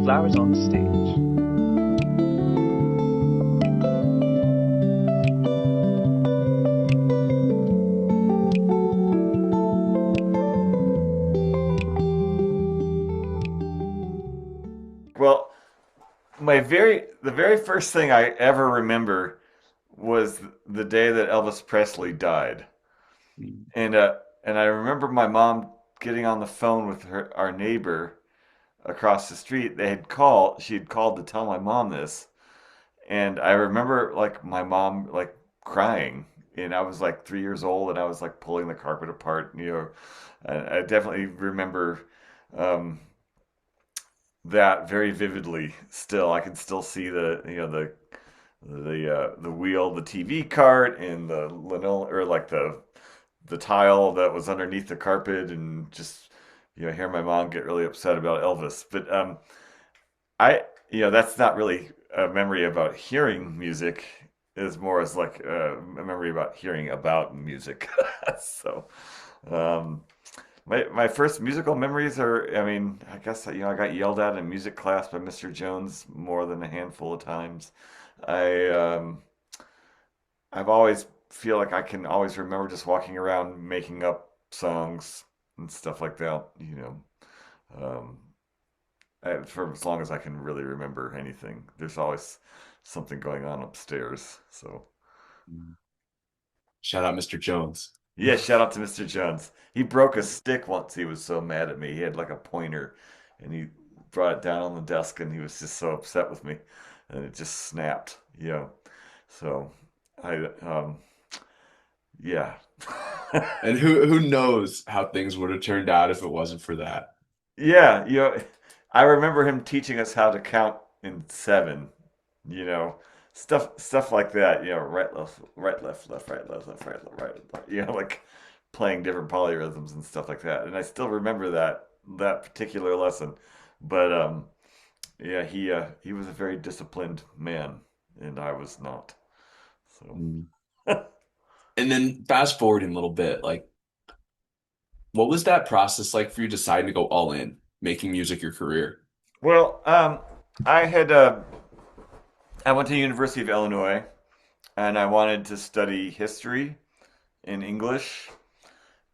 flowers on stage. Well, the very first thing I ever remember was the day that Elvis Presley died. Mm. And and I remember my mom getting on the phone with our neighbor across the street. She had called to tell my mom this. And I remember like my mom like crying. And I was like 3 years old and I was like pulling the carpet apart, you know. I definitely remember um, that very vividly still. I can still see the wheel, the TV cart, and the linoleum or like the tile that was underneath the carpet, and just hear my mom get really upset about Elvis. But I that's not really a memory about hearing music. Is more as like a memory about hearing about music. So um, my first musical memories are, I mean, I guess I got yelled at in music class by Mr. Jones more than a handful of times. I I've always feel like I can always remember just walking around making up songs and stuff like that, um, for as long as I can really remember anything. There's always something going on upstairs. So, Shout out Mr. Jones. yeah, shout out to Mr. Jones. He broke a stick once. He was so mad at me. He had like a pointer and he brought it down on the desk and he was just so upset with me and it just snapped, So, I, yeah. And who knows how things would have turned out if it wasn't for that. Yeah, I remember him teaching us how to count in seven, you know, stuff like that, right, left, right, left, left, right, left, like playing different polyrhythms and stuff like that. And I still remember that particular lesson. But yeah, he was a very disciplined man, and I was not. So, Mm. And then fast forwarding a little bit, like what was that process like for you deciding to go all in, making music your career? well, I had I went to the University of Illinois, and I wanted to study history in English.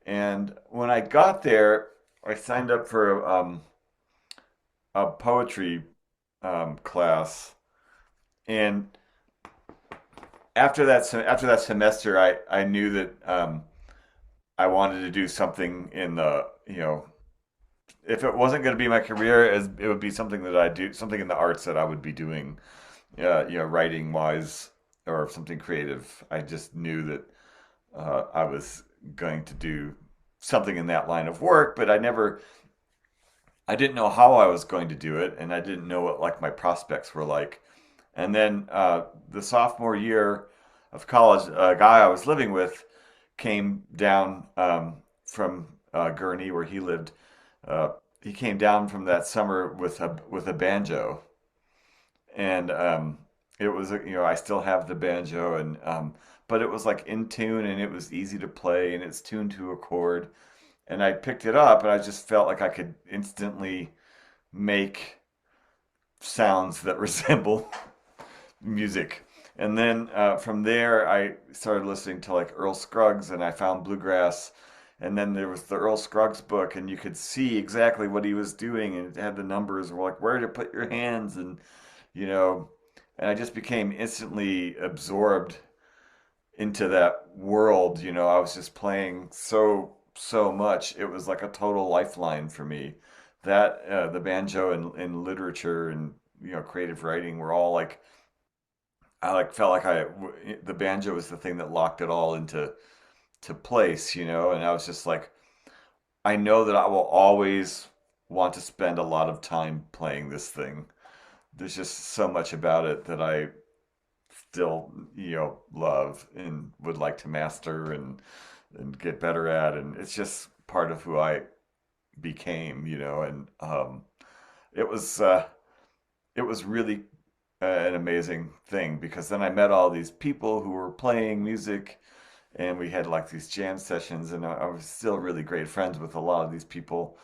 And when I got there, I signed up for a poetry class. And after that semester, I knew that I wanted to do something in the if it wasn't going to be my career, it would be something that I do something in the arts that I would be doing, writing wise or something creative. I just knew that I was going to do something in that line of work, but I didn't know how I was going to do it, and I didn't know what like my prospects were like. And then the sophomore year of college, a guy I was living with came down from Gurnee, where he lived. Uh, he came down from that summer with a banjo, and it was I still have the banjo, and but it was like in tune, and it was easy to play, and it's tuned to a chord, and I picked it up, and I just felt like I could instantly make sounds that resemble music. And then from there, I started listening to like Earl Scruggs, and I found bluegrass. And then there was the Earl Scruggs book, and you could see exactly what he was doing, and it had the numbers, were like where to put your hands, and you know, and I just became instantly absorbed into that world. I was just playing so much. It was like a total lifeline for me. That the banjo and literature and creative writing were all like I like felt like the banjo was the thing that locked it all into to place, and I was just like I know that I will always want to spend a lot of time playing this thing. There's just so much about it that I still, love and would like to master and get better at, and it's just part of who I became, and it was uh, it was really an amazing thing because then I met all these people who were playing music and we had like these jam sessions and I was still really great friends with a lot of these people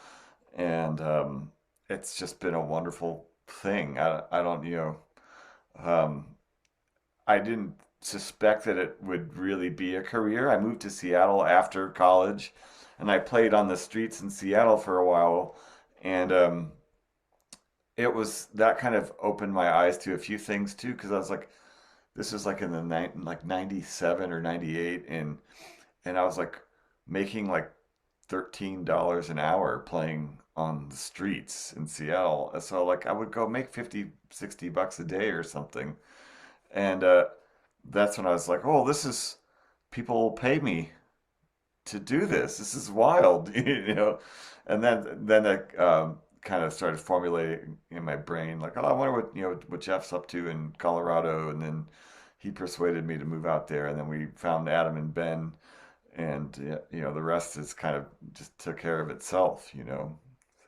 and it's just been a wonderful thing. I don't, um, I didn't suspect that it would really be a career. I moved to Seattle after college, and I played on the streets in Seattle for a while, and it was that kind of opened my eyes to a few things too, because I was like, this is like in the like 97 or 98, and I was like making like $13 an hour playing on the streets in Seattle. So like I would go make 50, $60 a day or something. And that's when I was like, oh, this is people pay me to do this. This is wild, you know. And then I kind of started formulating in my brain like, oh, I wonder what what Jeff's up to in Colorado. And then he persuaded me to move out there, and then we found Adam and Ben, and the rest is kind of just took care of itself,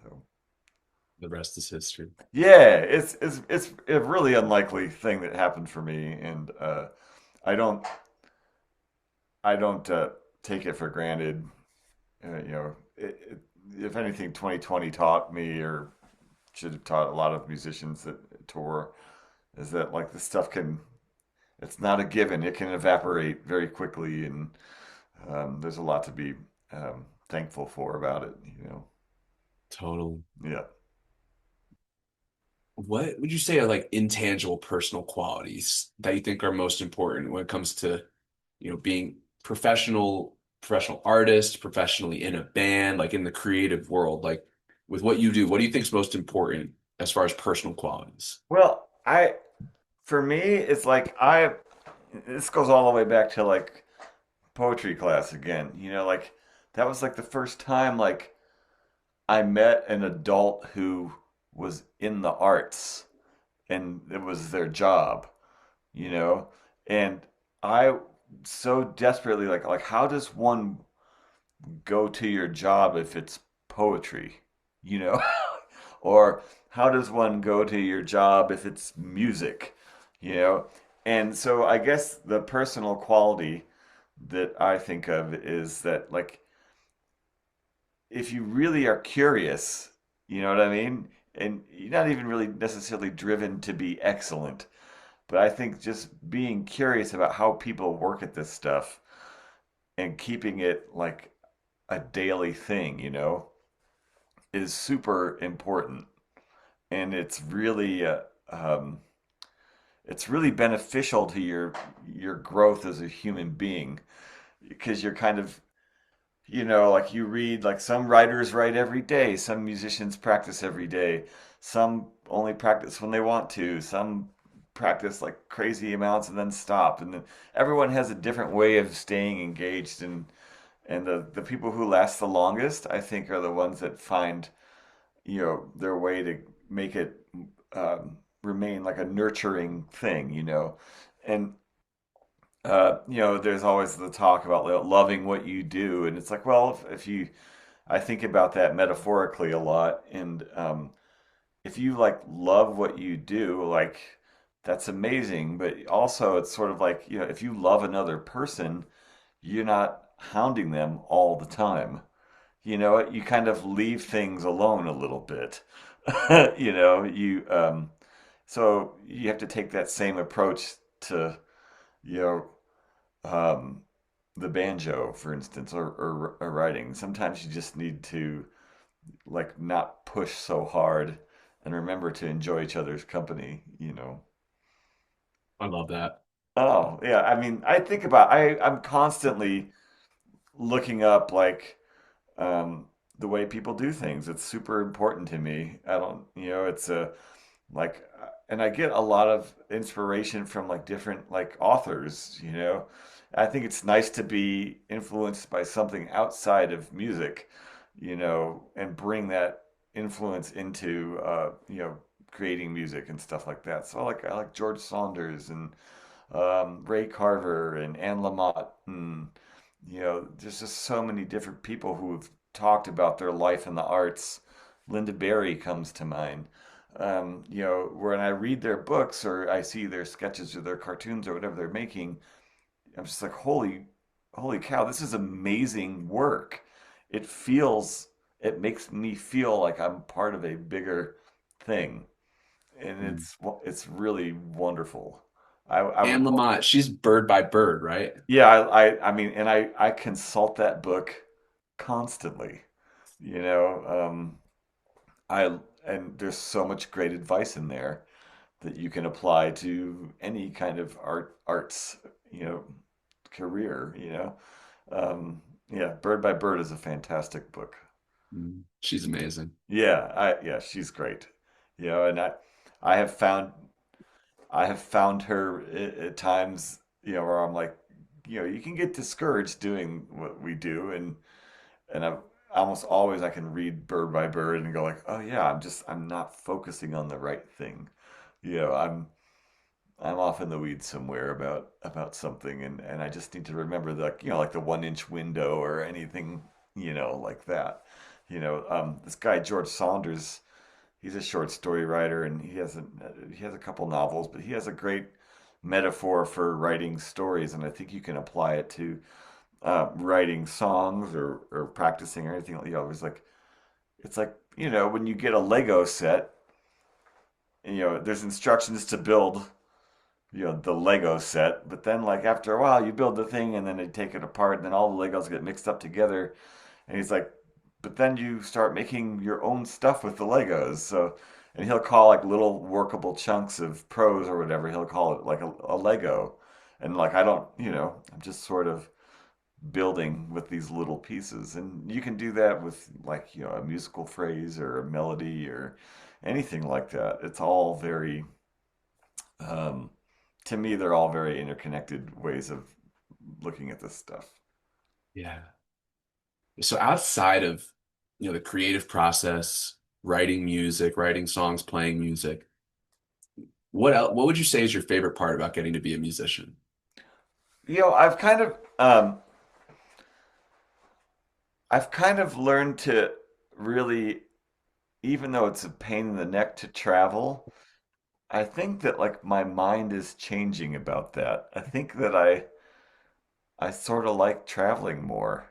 So The rest is history. yeah, it's a really unlikely thing that happened for me, and I don't I don't take it for granted. If anything, 2020 taught me, or should have taught a lot of musicians that tour, is that like this stuff can, it's not a given. It can evaporate very quickly, and there's a lot to be thankful for about it. Totally. Yeah. What would you say are like intangible personal qualities that you think are most important when it comes to, being professional artist, professionally in a band, like in the creative world, like with what you do, what do you think is most important as far as personal qualities? Well, for me, it's like this goes all the way back to like poetry class again. Like that was like the first time like I met an adult who was in the arts and it was their job, you know? And I so desperately like how does one go to your job if it's poetry, you know? Or how does one go to your job if it's music, you know? And so I guess the personal quality that I think of is that like if you really are curious, you know what I mean? And you're not even really necessarily driven to be excellent, but I think just being curious about how people work at this stuff and keeping it like a daily thing, is super important. And um, it's really beneficial to your growth as a human being because you're kind of like you read, like some writers write every day, some musicians practice every day, some only practice when they want to, some practice like crazy amounts and then stop. And then everyone has a different way of staying engaged, and the people who last the longest, I think, are the ones that find, their way to make it remain like a nurturing thing, And there's always the talk about loving what you do, and it's like, well, if you, I think about that metaphorically a lot, and if you like love what you do, like that's amazing, but also it's sort of like, if you love another person, you're not hounding them all the time. You kind of leave things alone a little bit. So you have to take that same approach to, you know, um, the banjo, for instance, or writing. Sometimes you just need to like not push so hard and remember to enjoy each other's company. I love that. Oh, yeah. I mean, I think about I'm constantly looking up like um, the way people do things. It's super important to me. I don't, it's a like, and I get a lot of inspiration from like different like authors. I think it's nice to be influenced by something outside of music, and bring that influence into creating music and stuff like that. So I like George Saunders and Ray Carver and Anne Lamott, and there's just so many different people who've talked about their life in the arts. Linda Berry comes to mind. When I read their books or I see their sketches or their cartoons or whatever they're making, I'm just like, holy cow, this is amazing work. It feels, it makes me feel like I'm part of a bigger thing. and Mm. it's really wonderful. I would Anne Lamott, she's Bird by Bird, right? yeah, I mean, and I consult that book constantly. You know, I and there's so much great advice in there that you can apply to any kind of arts, you know, career, you know. Yeah, Bird by Bird is a fantastic book. Mm. She's amazing. Yeah, she's great. You know, and I have found I have found her at times, you know, where I'm like, you know, you can get discouraged doing what we do, and I almost always I can read Bird by Bird and go like, oh yeah, I'm not focusing on the right thing. You know, I'm off in the weeds somewhere about something, and I just need to remember the, you know, like the 1 inch window or anything, you know, like that. You know, this guy George Saunders, he's a short story writer, and he has a couple novels, but he has a great metaphor for writing stories, and I think you can apply it to writing songs or practicing or anything. You know, it's like, you know, when you get a Lego set, you know, there's instructions to build, you know, the Lego set, but then like after a while you build the thing and then they take it apart and then all the Legos get mixed up together, and he's like, but then you start making your own stuff with the Legos. So, and he'll call like little workable chunks of prose or whatever, he'll call it like a Lego. And like I don't, you know, I'm just sort of building with these little pieces. And you can do that with like, you know, a musical phrase or a melody or anything like that. It's all very um, to me, they're all very interconnected ways of looking at this stuff. Yeah. So outside of, the creative process, writing music, writing songs, playing music, what would you say is your favorite part about getting to be a musician? You know, I've kind of learned to really, even though it's a pain in the neck to travel, I think that like my mind is changing about that. I think that I sort of like traveling more.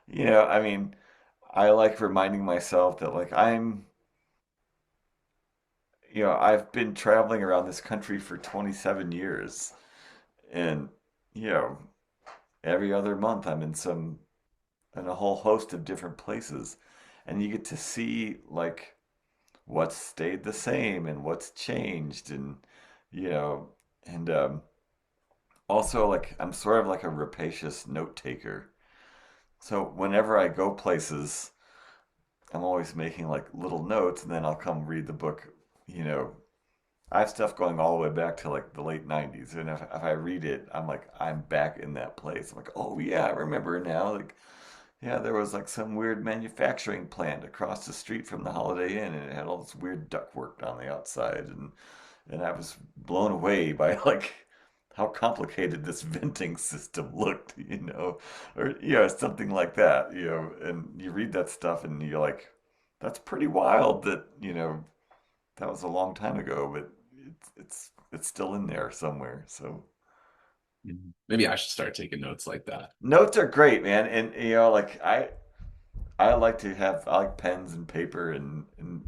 You know, I mean, I like reminding myself that like you know, I've been traveling around this country for 27 years, and you know, every other month I'm in a whole host of different places, and you get to see like what's stayed the same and what's changed, and you know, and also like I'm sort of like a rapacious note taker. So whenever I go places, I'm always making like little notes, and then I'll come read the book. You know, I have stuff going all the way back to like the late 90s. And if I read it, I'm like, I'm back in that place. I'm like, oh yeah, I remember now. Like, yeah, there was like some weird manufacturing plant across the street from the Holiday Inn, and it had all this weird ductwork on the outside. And I was blown away by like how complicated this venting system looked, you know, or, you know, something like that, you know, and you read that stuff and you're like, that's pretty wild that, you know, that was a long time ago, but it's still in there somewhere. So Mhm. Maybe I should start taking notes like that. notes are great, man. And you know, like I like to have I like pens and paper and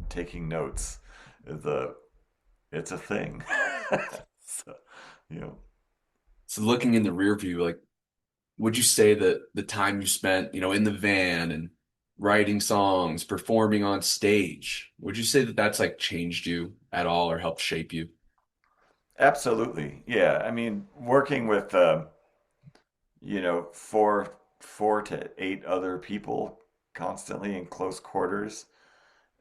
taking notes. It's a it's a thing. So, you know, So looking in the rear view, like, would you say that the time you spent, in the van and writing songs, performing on stage, would you say that that's like changed you at all or helped shape you? absolutely. Yeah. I mean, working with you know, four to eight other people constantly in close quarters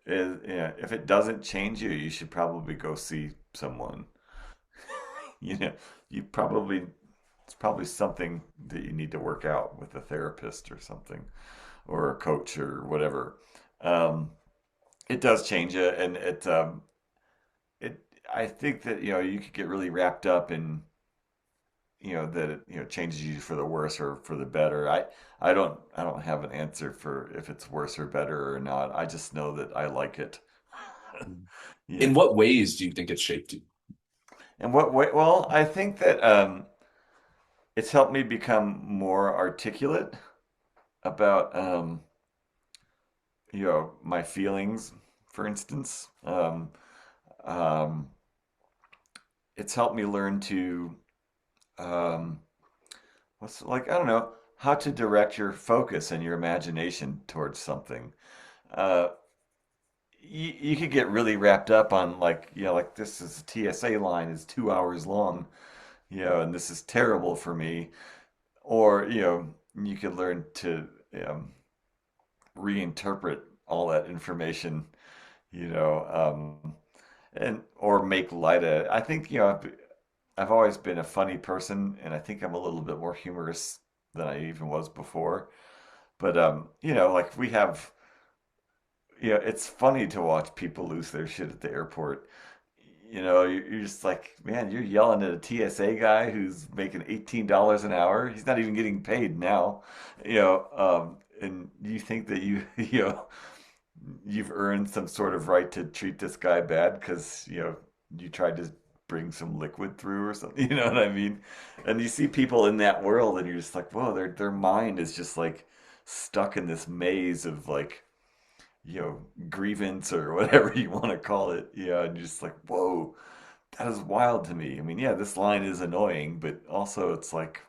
is, you know, if it doesn't change you, you should probably go see someone. You know, you probably it's probably something that you need to work out with a therapist or something or a coach or whatever. Um, it does change you, and it I think that you know you could get really wrapped up in you know that it you know changes you for the worse or for the better. I don't have an answer for if it's worse or better or not. I just know that I like it. Yeah. In what ways do you think it's shaped you? And what way? Well, I think that it's helped me become more articulate about you know my feelings for instance. Um, it's helped me learn to um, what's like I don't know how to direct your focus and your imagination towards something. Uh, you could get really wrapped up on like like this is TSA line is 2 hours long, and this is terrible for me. Or you could learn to um, reinterpret all that information, you know, and or make light of it. I think I've always been a funny person, and I think I'm a little bit more humorous than I even was before. But like we have, it's funny to watch people lose their shit at the airport. You're just like, man, you're yelling at a TSA guy who's making $18 an hour. He's not even getting paid now, and you think that you've earned some sort of right to treat this guy bad because you tried to bring some liquid through or something. You know what I mean? And you see people in that world, and you're just like, whoa, their mind is just like stuck in this maze of like grievance or whatever you want to call it. Yeah, and you're just like, whoa, that is wild to me. I mean, yeah, this line is annoying, but also it's like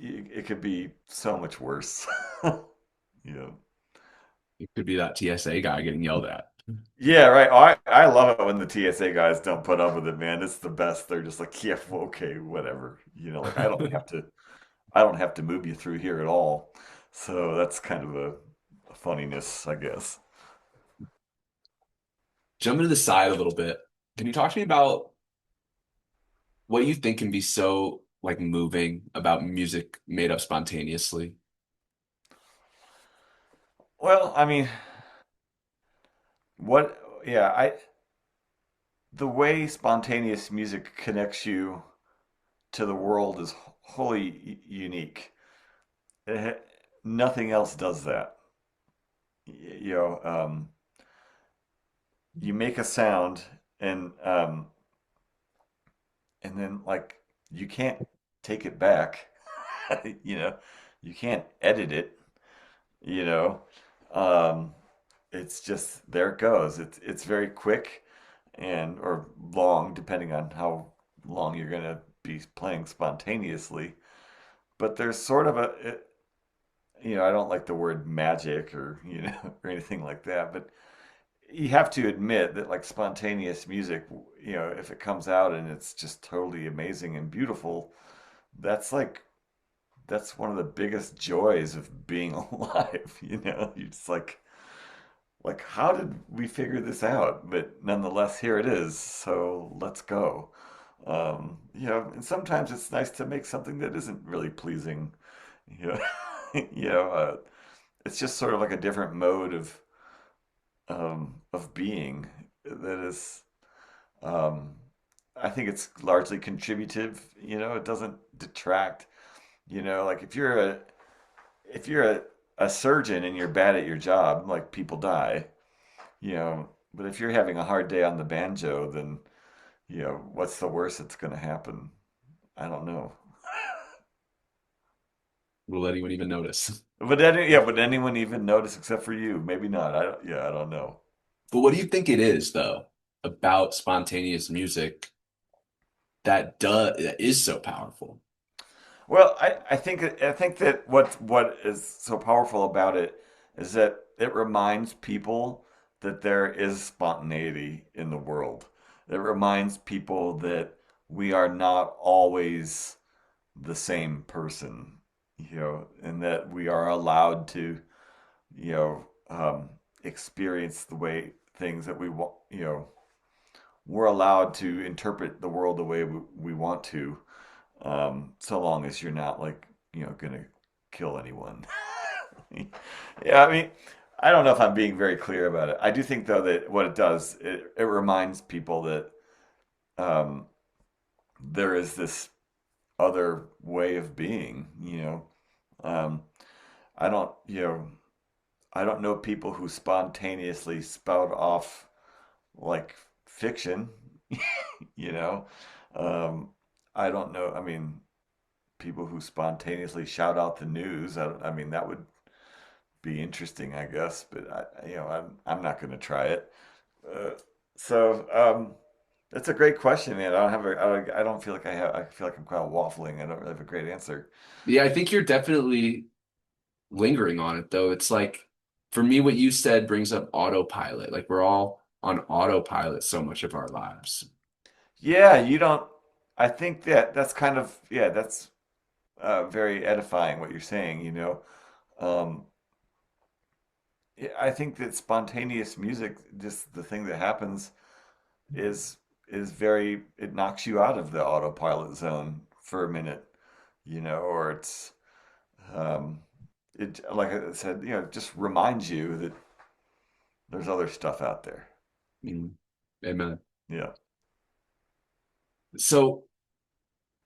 it could be so much worse. Yeah. It could be that TSA guy getting yelled at. Yeah, right. I love it when the TSA guys don't put up with it, man. It's the best. They're just like, yeah, well, okay, whatever. Like I don't have to move you through here at all. So that's kind of a funniness, I guess. Jumping to the side a little bit, can you talk to me about what you think can be so like moving about music made up spontaneously? Well, I mean, what? Yeah, I the way spontaneous music connects you to the world is wholly unique. Nothing else does that. Y- You know, um, you make a sound and and then like you can't take it back. you know, you can't edit it. You know, um, it's just there it goes. It's very quick and or long depending on how long you're gonna be playing spontaneously. But there's sort of I don't like the word magic or or anything like that, but you have to admit that like spontaneous music, if it comes out and it's just totally amazing and beautiful, that's like that's one of the biggest joys of being alive. You just like how did we figure this out? But nonetheless, here it is. So let's go. And sometimes it's nice to make something that isn't really pleasing. You know, it's just sort of like a different mode of being that is. Um, I think it's largely contributive. It doesn't detract. Like if you're a surgeon and you're bad at your job, like people die. But if you're having a hard day on the banjo, then what's the worst that's going to happen? I don't know. Will anyone even notice? Would anyone even notice except for you? Maybe not. I don't know. But what do you think it is, though, about spontaneous music that is so powerful? Well, I think that what is so powerful about it is that it reminds people that there is spontaneity in the world. It reminds people that we are not always the same person, and that we are allowed to, you know, experience the way things that we want, we're allowed to interpret the world the way we want to, so long as you're not like, gonna kill anyone. Yeah, I mean, I don't know if I'm being very clear about it. I do think though that what it does, it reminds people that um, there is this other way of being, Um, I don't, I don't know people who spontaneously spout off like fiction, you know. Um, I don't know. I mean, people who spontaneously shout out the news. I mean, be interesting, I guess, but I'm not going to try it. Uh, so that's a great question, man. I don't feel like I have. I feel like I'm kind of waffling. I don't really have a great answer. Yeah, I think you're definitely lingering on it though. It's like for me, what you said brings up autopilot. Like we're all on autopilot so much of our lives. Yeah, you don't. I think that's kind of yeah. That's very edifying what you're saying. Um, yeah, I think that spontaneous music, just the thing that happens, is is very. It knocks you out of the autopilot zone for a minute, or um, it like I said, just reminds you that there's other stuff out there. Mm. Amen. Yeah. So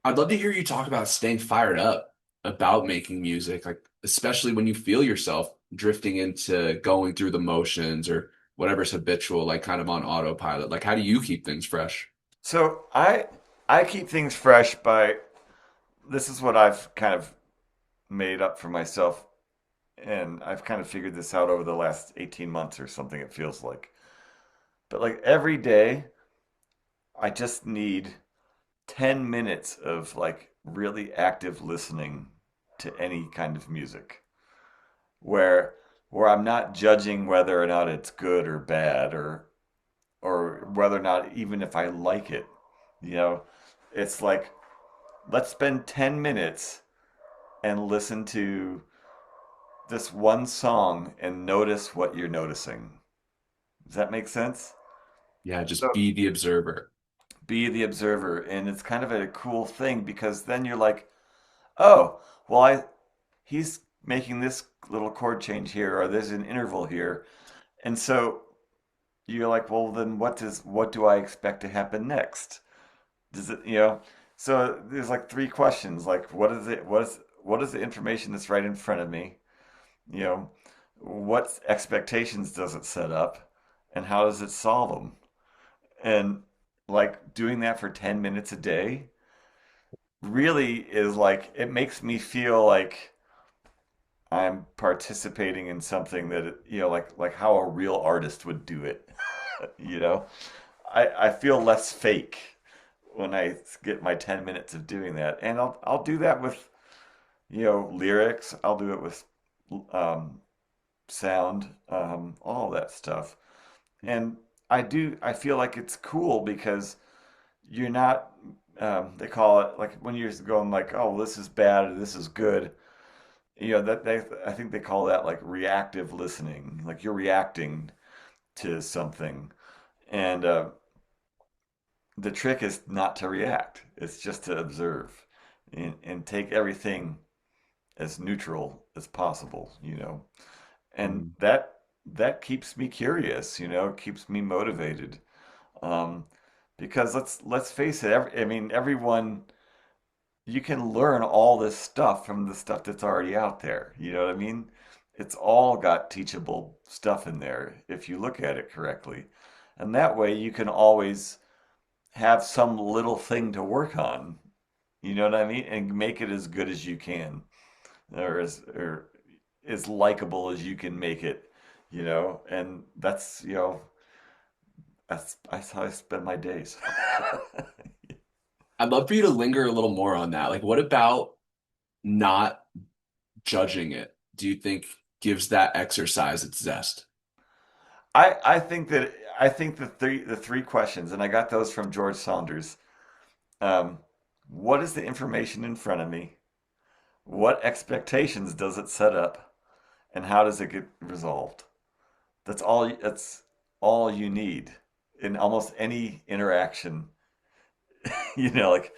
I'd love to hear you talk about staying fired up about making music, like especially when you feel yourself drifting into going through the motions or whatever's habitual, like kind of on autopilot. Like, how do you keep things fresh? So I keep things fresh by this is what I've kind of made up for myself, and I've kind of figured this out over the last 18 months or something, it feels like. But like every day, I just need 10 minutes of like really active listening to any kind of music where I'm not judging whether or not it's good or bad or whether or not even if I like it. You know, it's like let's spend 10 minutes and listen to this one song and notice what you're noticing. Does that make sense? Yeah, just So be the observer. be the observer, and it's kind of a cool thing because then you're like, oh, well, I he's making this little chord change here, or there's an interval here, and so you're like, well, then what do I expect to happen next? Does it, So there's like three questions, like what is the information that's right in front of me? You know, what expectations does it set up, and how does it solve them? And like doing that for 10 minutes a day really is like it makes me feel like I'm participating in something that like how a real artist would do it. you know, I feel less fake when I get my 10 minutes of doing that, and I'll do that with lyrics. I'll do it with um, sound, all that stuff. And I feel like it's cool because you're not, they call it like when you're going like, oh, this is bad or this is good. I think they call that like reactive listening. Like you're reacting to something. And the trick is not to react, it's just to observe and take everything as neutral as possible. And Mm. that keeps me curious, keeps me motivated. Um, because let's face it, I mean, everyone you can learn all this stuff from the stuff that's already out there. You know what I mean? It's all got teachable stuff in there if you look at it correctly. And that way you can always have some little thing to work on. You know what I mean? And make it as good as you can or as likable as you can make it. And that's how I spend my days. I'd love for you to linger a little more on that. Like, what about not judging it? Do you think gives that exercise its zest? I think the three questions, and I got those from George Saunders. Um, what is the information in front of me? What expectations does it set up, and how does it get resolved? That's all you need in almost any interaction. Like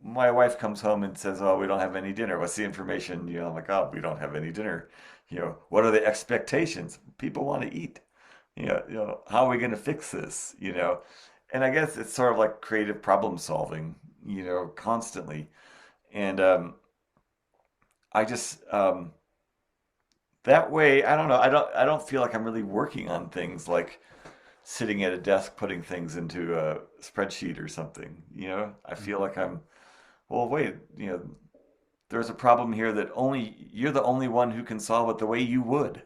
my wife comes home and says, "Oh, we don't have any dinner. What's the information?" I'm like, "Oh, we don't have any dinner." What are the expectations? People want to eat. How are we going to fix this? And I guess it's sort of like creative problem solving. Constantly. And I just that way, I don't know. I don't feel like I'm really working on things like sitting at a desk putting things into a spreadsheet or something. I feel like I'm well, wait, there's a problem here that only you're the only one who can solve it the way you would.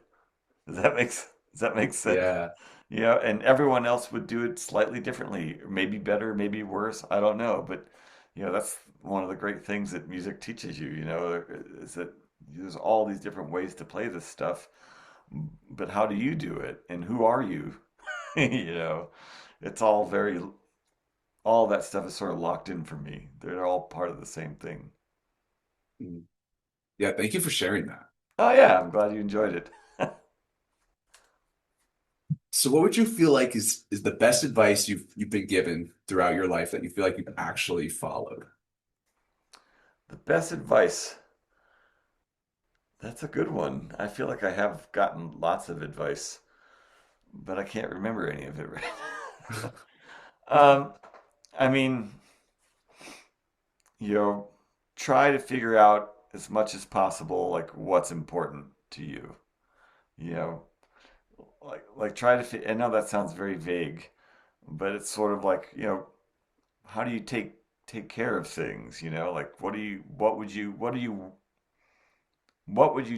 Does that make sense? Yeah. You know, and everyone else would do it slightly differently, maybe better, maybe worse. I don't know, but you know, that's one of the great things that music teaches you. You know, is that there's all these different ways to play this stuff, but how do you do it, and who are you? You know, it's all very all that stuff is sort of locked in for me. They're all part of the same thing. Mm. Yeah, thank you for sharing that. Oh yeah, I'm glad you enjoyed it. So what would you feel like is the best advice you've been given throughout your life that you feel like you've actually followed? The best advice. That's a good one. I feel like I have gotten lots of advice, but I can't remember any of it right. um, I mean, you know, try to figure out as much as possible like what's important to you. You know, like try to. I know that sounds very vague, but it's sort of like you know, how do you take care of things? You know, like what would you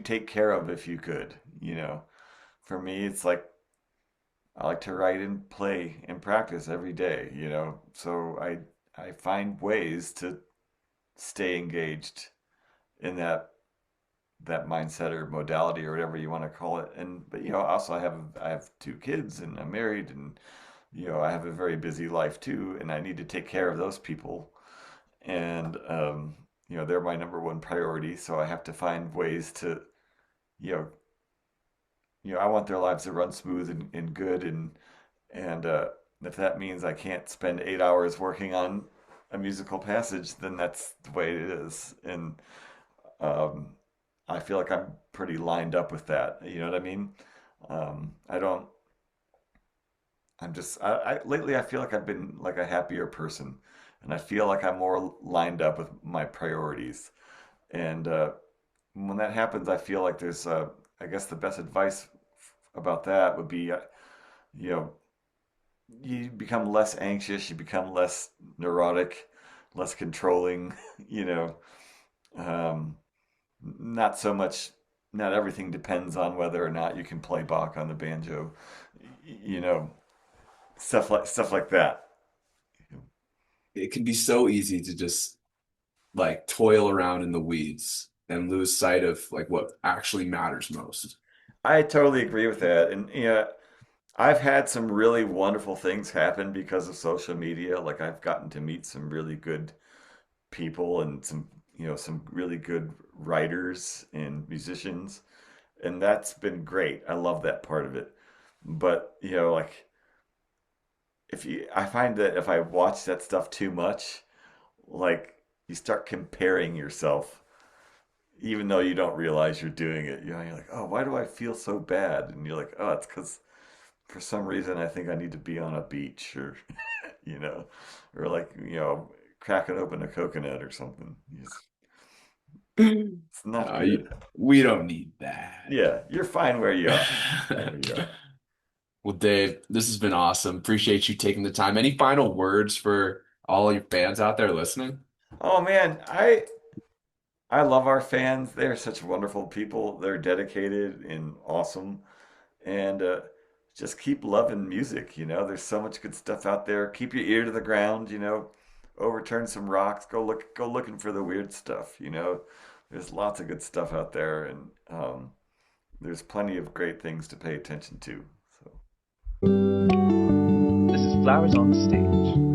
take care of if you could? You know, for me, it's like I like to write and play and practice every day, you know. So I find ways to stay engaged in that mindset or modality or whatever you want to call it. And but you know, also I have two kids and I'm married and you know, I have a very busy life too and I need to take care of those people. And you know, they're my number one priority, so I have to find ways to, you know, I want their lives to run smooth and good and if that means I can't spend 8 hours working on a musical passage, then that's the way it is. And um, I feel like I'm pretty lined up with that. You know what I mean? I don't. I'm just. Lately I feel like I've been like a happier person, and I feel like I'm more lined up with my priorities. And when that happens, I feel like there's. I guess the best advice about that would be, you know, you become less anxious, you become less neurotic, less controlling, you know. Um, not so much, not everything depends on whether or not you can play Bach on the banjo, you know, stuff like that. It can be so easy to just like toil around in the weeds and lose sight of like what actually matters most. I totally agree with that. And you know, I've had some really wonderful things happen because of social media. Like I've gotten to meet some really good people and some, you know, some really good writers and musicians and that's been great. I love that part of it. But you know, like if you, I find that if I watch that stuff too much, like you start comparing yourself, even though you don't realize you're doing it. You know, you're like, oh, why do I feel so bad? And you're like, oh, it's because for some reason I think I need to be on a beach or you know, or like you know, cracking open a coconut or something. It's not good. We don't need that. Yeah, you're fine where you are. Fine where you are. Well, Dave, this has been awesome. Appreciate you taking the time. Any final words for all your fans out there listening? Oh man, I love our fans. They're such wonderful people. They're dedicated and awesome. And just keep loving music. You know, there's so much good stuff out there. Keep your ear to the ground. You know, overturn some rocks. Go looking for the weird stuff. You know, there's lots of good stuff out there, and there's plenty of great things to pay attention to. So. This is Flowers on Stage.